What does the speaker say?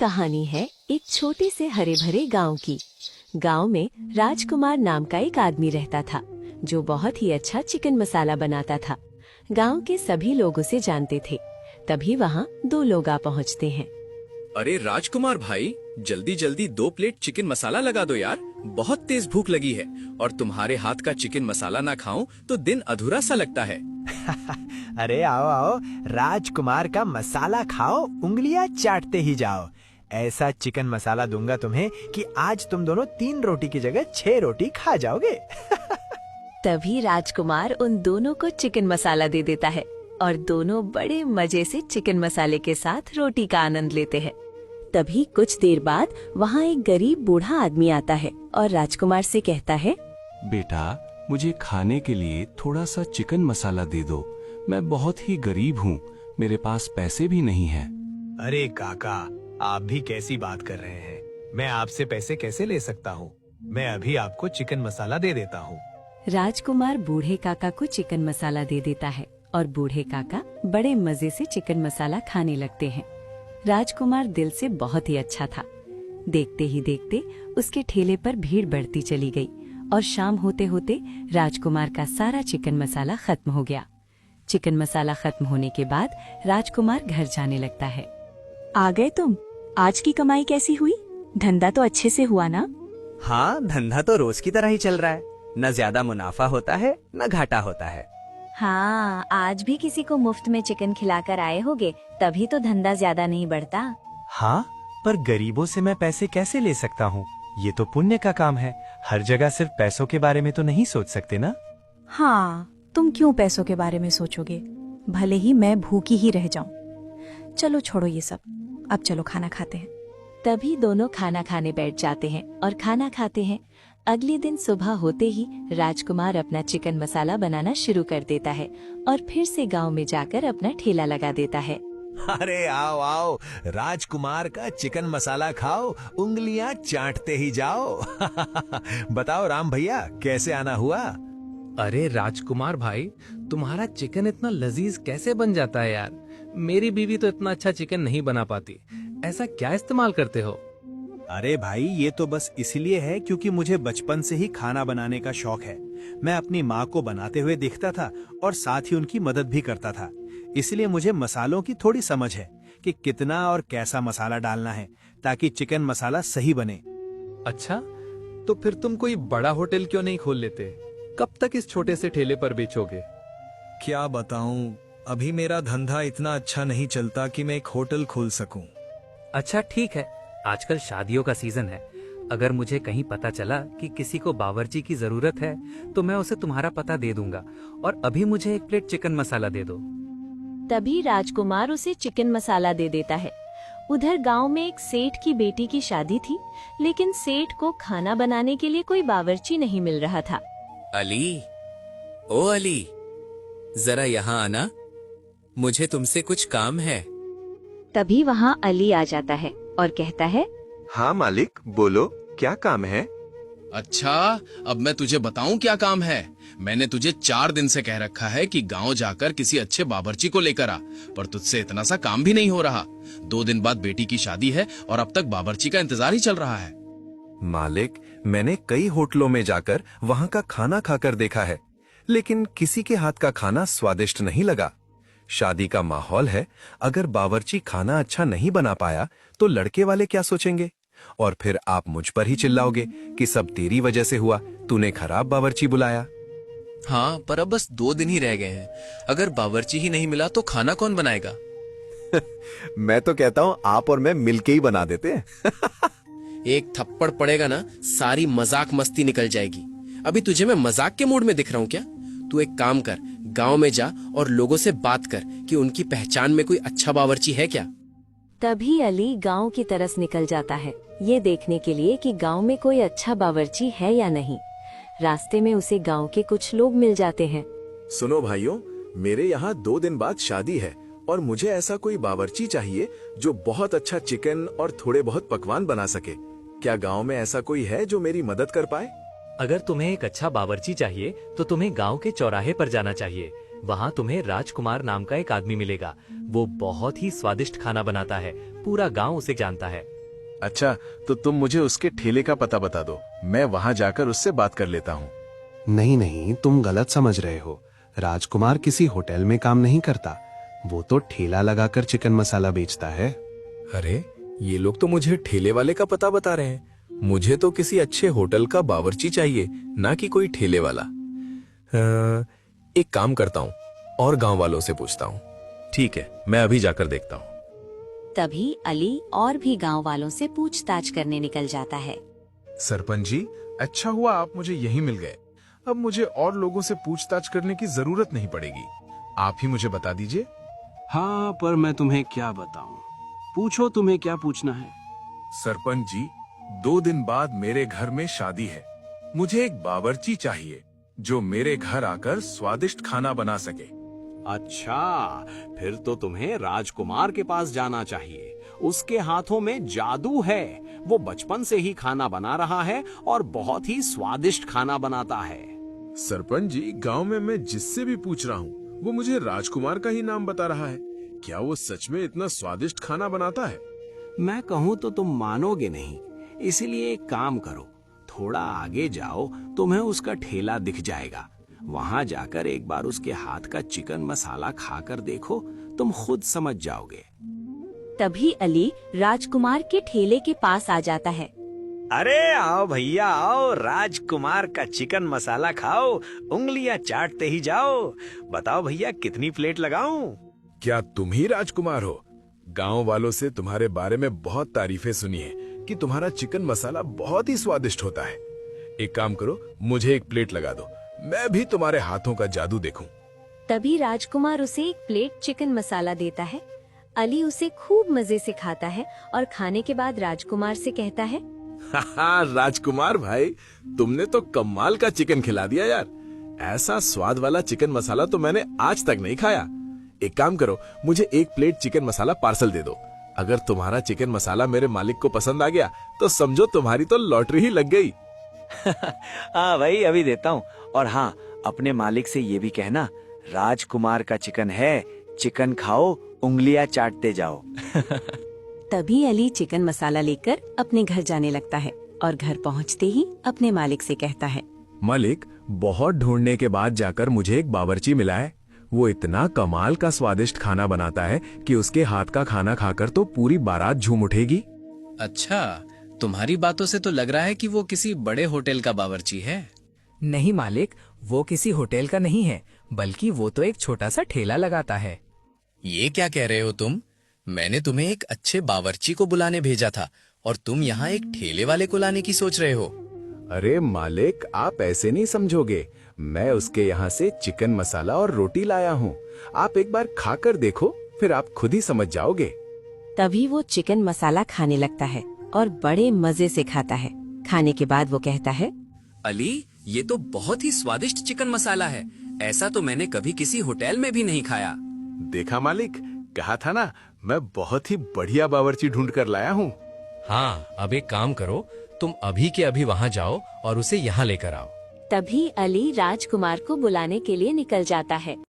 कहानी है एक छोटे से हरे भरे गांव की। गांव में राजकुमार नाम का एक आदमी रहता था जो बहुत ही अच्छा चिकन मसाला बनाता था। गांव के सभी लोग उसे जानते थे। तभी वहाँ दो लोग आ पहुँचते हैं। अरे राजकुमार भाई, जल्दी जल्दी 2 प्लेट चिकन मसाला लगा दो यार, बहुत तेज भूख लगी है और तुम्हारे हाथ का चिकन मसाला ना खाऊं तो दिन अधूरा सा लगता है। अरे आओ आओ, राजकुमार का मसाला खाओ, उंगलियां चाटते ही जाओ। ऐसा चिकन मसाला दूंगा तुम्हें कि आज तुम दोनों 3 रोटी की जगह 6 रोटी खा जाओगे। तभी राजकुमार उन दोनों को चिकन मसाला दे देता है और दोनों बड़े मजे से चिकन मसाले के साथ रोटी का आनंद लेते हैं। तभी कुछ देर बाद वहाँ एक गरीब बूढ़ा आदमी आता है और राजकुमार से कहता है, बेटा, मुझे खाने के लिए थोड़ा सा चिकन मसाला दे दो। मैं बहुत ही गरीब हूँ, मेरे पास पैसे भी नहीं हैं। अरे काका, आप भी कैसी बात कर रहे हैं? मैं आपसे पैसे कैसे ले सकता हूँ? मैं अभी आपको चिकन मसाला दे देता हूँ। राजकुमार बूढ़े काका को चिकन मसाला दे देता है और बूढ़े काका बड़े मजे से चिकन मसाला खाने लगते हैं। राजकुमार दिल से बहुत ही अच्छा था। देखते ही देखते उसके ठेले पर भीड़ बढ़ती चली गई और शाम होते होते राजकुमार का सारा चिकन मसाला खत्म हो गया। चिकन मसाला खत्म होने के बाद राजकुमार घर जाने लगता है। आ गए तुम? आज की कमाई कैसी हुई? धंधा तो अच्छे से हुआ ना? हाँ, धंधा तो रोज की तरह ही चल रहा है। न ज्यादा मुनाफा होता है न घाटा होता है। हाँ, आज भी किसी को मुफ्त में चिकन खिलाकर आए होगे, तभी तो धंधा ज्यादा नहीं बढ़ता। हाँ, पर गरीबों से मैं पैसे कैसे ले सकता हूँ? ये तो पुण्य का काम है। हर जगह सिर्फ पैसों के बारे में तो नहीं सोच सकते ना। हाँ, तुम क्यों पैसों के बारे में सोचोगे? भले ही मैं भूखी ही रह जाऊं। चलो छोड़ो ये सब, अब चलो खाना खाते हैं। तभी दोनों खाना खाने बैठ जाते हैं और खाना खाते हैं। अगले दिन सुबह होते ही राजकुमार अपना चिकन मसाला बनाना शुरू कर देता है और फिर से गांव में जाकर अपना ठेला लगा देता है। अरे आओ आओ, राजकुमार का चिकन मसाला खाओ, उंगलियां चाटते ही जाओ। बताओ राम भैया, कैसे आना हुआ? अरे राजकुमार भाई, तुम्हारा चिकन इतना लजीज कैसे बन जाता है यार। मेरी बीवी तो इतना अच्छा चिकन नहीं बना पाती। ऐसा क्या इस्तेमाल करते हो? अरे भाई, ये तो बस इसलिए है क्योंकि मुझे बचपन से ही खाना बनाने का शौक है। मैं अपनी माँ को बनाते हुए देखता था और साथ ही उनकी मदद भी करता था। इसलिए मुझे मसालों की थोड़ी समझ है कि कितना और कैसा मसाला डालना है ताकि चिकन मसाला सही बने। अच्छा, तो फिर तुम कोई बड़ा होटल क्यों नहीं खोल लेते? कब तक इस छोटे से ठेले पर बेचोगे? क्या बताऊं, अभी मेरा धंधा इतना अच्छा नहीं चलता कि मैं एक होटल खोल सकूं। अच्छा ठीक है, आजकल शादियों का सीजन है। अगर मुझे कहीं पता चला कि किसी को बावर्ची की जरूरत है तो मैं उसे तुम्हारा पता दे दूंगा और अभी मुझे 1 प्लेट चिकन मसाला दे दो। तभी राजकुमार उसे चिकन मसाला दे देता है। उधर गांव में एक सेठ की बेटी की शादी थी, लेकिन सेठ को खाना बनाने के लिए कोई बावर्ची नहीं मिल रहा था। अली, ओ अली, जरा यहाँ आना, मुझे तुमसे कुछ काम है। तभी वहाँ अली आ जाता है और कहता है, हाँ मालिक, बोलो, क्या काम है? अच्छा, अब मैं तुझे बताऊं क्या काम है। मैंने तुझे 4 दिन से कह रखा है कि गांव जाकर किसी अच्छे बावर्ची को लेकर आ, पर तुझसे इतना सा काम भी नहीं हो रहा। 2 दिन बाद बेटी की शादी है और अब तक बावर्ची का इंतजार ही चल रहा है। मालिक, मैंने कई होटलों में जाकर वहाँ का खाना खाकर देखा है, लेकिन किसी के हाथ का खाना स्वादिष्ट नहीं लगा। शादी का माहौल है, अगर बावर्ची खाना अच्छा नहीं बना पाया तो लड़के वाले क्या सोचेंगे? और फिर आप मुझ पर ही चिल्लाओगे कि सब तेरी वजह से हुआ, तूने खराब बावर्ची बुलाया। हाँ, पर अब बस 2 दिन ही रह गए हैं। अगर बावर्ची ही नहीं मिला तो खाना कौन बनाएगा? मैं तो कहता हूँ आप और मैं मिलके ही बना देते हैं। एक थप्पड़ पड़ेगा ना, सारी मजाक मस्ती निकल जाएगी। अभी तुझे मैं मजाक के मूड में दिख रहा हूँ क्या? तू एक काम कर, गांव में जा और लोगों से बात कर कि उनकी पहचान में कोई अच्छा बावर्ची है क्या। तभी अली गांव की तरफ निकल जाता है, ये देखने के लिए कि गांव में कोई अच्छा बावर्ची है या नहीं। रास्ते में उसे गांव के कुछ लोग मिल जाते हैं। सुनो भाइयों, मेरे यहाँ 2 दिन बाद शादी है और मुझे ऐसा कोई बावर्ची चाहिए जो बहुत अच्छा चिकन और थोड़े बहुत पकवान बना सके। क्या गांव में ऐसा कोई है जो मेरी मदद कर पाए? अगर तुम्हें एक अच्छा बावर्ची चाहिए तो तुम्हें गांव के चौराहे पर जाना चाहिए। वहाँ तुम्हें राजकुमार नाम का एक आदमी मिलेगा। वो बहुत ही स्वादिष्ट खाना बनाता है, पूरा गांव उसे जानता है। अच्छा, तो तुम मुझे उसके ठेले का पता बता दो, मैं वहाँ जाकर उससे बात कर लेता हूँ। नहीं नहीं, तुम गलत समझ रहे हो। राजकुमार किसी होटल में काम नहीं करता, वो तो ठेला लगाकर चिकन मसाला बेचता है। अरे, ये लोग तो मुझे ठेले वाले का पता बता रहे हैं। मुझे तो किसी अच्छे होटल का बावर्ची चाहिए, ना कि कोई ठेले वाला। एक काम करता हूँ और गांव वालों से पूछता हूँ। ठीक है, मैं अभी जाकर देखता हूँ। तभी अली और भी गांव वालों से पूछताछ करने निकल जाता है। सरपंच जी, अच्छा हुआ आप मुझे यहीं मिल गए। अब मुझे और लोगों से पूछताछ करने की जरूरत नहीं पड़ेगी। आप ही मुझे बता दीजिए। हाँ, पर मैं तुम्हें क्या बताऊं? पूछो, तुम्हें क्या पूछना है? सरपंच जी, 2 दिन बाद मेरे घर में शादी है। मुझे एक बावर्ची चाहिए जो मेरे घर आकर स्वादिष्ट खाना बना सके। अच्छा, फिर तो तुम्हें राजकुमार के पास जाना चाहिए। उसके हाथों में जादू है। वो बचपन से ही खाना बना रहा है और बहुत ही स्वादिष्ट खाना बनाता है। सरपंच जी, गांव में मैं जिससे भी पूछ रहा हूँ वो मुझे राजकुमार का ही नाम बता रहा है। क्या वो सच में इतना स्वादिष्ट खाना बनाता है? मैं कहूँ तो तुम मानोगे नहीं, इसलिए एक काम करो, थोड़ा आगे जाओ, तुम्हें उसका ठेला दिख जाएगा। वहाँ जाकर एक बार उसके हाथ का चिकन मसाला खाकर देखो, तुम खुद समझ जाओगे। तभी अली राजकुमार के ठेले के पास आ जाता है। अरे आओ भैया आओ, राजकुमार का चिकन मसाला खाओ, उंगलियां चाटते ही जाओ। बताओ भैया, कितनी प्लेट लगाऊं? क्या तुम ही राजकुमार हो? गांव वालों से तुम्हारे बारे में बहुत तारीफें सुनी है कि तुम्हारा चिकन मसाला बहुत ही स्वादिष्ट होता है। एक काम करो, मुझे एक प्लेट लगा दो, मैं भी तुम्हारे हाथों का जादू देखूं। तभी राजकुमार उसे एक प्लेट चिकन मसाला देता है। अली उसे खूब मजे से खाता है और खाने के बाद राजकुमार से कहता है, राजकुमार भाई, तुमने तो कमाल का चिकन खिला दिया यार। ऐसा स्वाद वाला चिकन मसाला तो मैंने आज तक नहीं खाया। एक काम करो, मुझे एक प्लेट चिकन मसाला पार्सल दे दो। अगर तुम्हारा चिकन मसाला मेरे मालिक को पसंद आ गया तो समझो तुम्हारी तो लॉटरी ही लग गई। हाँ भाई, अभी देता हूँ। और हाँ, अपने मालिक से ये भी कहना, राजकुमार का चिकन है, चिकन खाओ, उंगलियां चाटते जाओ। तभी अली चिकन मसाला लेकर अपने घर जाने लगता है और घर पहुंचते ही अपने मालिक से कहता है, मालिक, बहुत ढूंढने के बाद जाकर मुझे एक बावर्ची मिला है। वो इतना कमाल का स्वादिष्ट खाना बनाता है कि उसके हाथ का खाना खाकर तो पूरी बारात झूम उठेगी। अच्छा, तुम्हारी बातों से तो लग रहा है कि वो किसी बड़े होटल का बावर्ची है। नहीं मालिक, वो किसी होटल का नहीं है, बल्कि वो तो एक छोटा सा ठेला लगाता है। ये क्या कह रहे हो तुम? मैंने तुम्हें एक अच्छे बावर्ची को बुलाने भेजा था और तुम यहाँ एक ठेले वाले को लाने की सोच रहे हो। अरे मालिक, आप ऐसे नहीं समझोगे। मैं उसके यहाँ से चिकन मसाला और रोटी लाया हूँ। आप एक बार खाकर देखो, फिर आप खुद ही समझ जाओगे। तभी वो चिकन मसाला खाने लगता है और बड़े मजे से खाता है। खाने के बाद वो कहता है, अली, ये तो बहुत ही स्वादिष्ट चिकन मसाला है। ऐसा तो मैंने कभी किसी होटल में भी नहीं खाया। देखा मालिक, कहा था ना, मैं बहुत ही बढ़िया बावर्ची ढूंढ कर लाया हूँ। हाँ, अब एक काम करो, तुम अभी के अभी वहाँ जाओ और उसे यहाँ लेकर आओ। तभी अली राजकुमार को बुलाने के लिए निकल जाता है।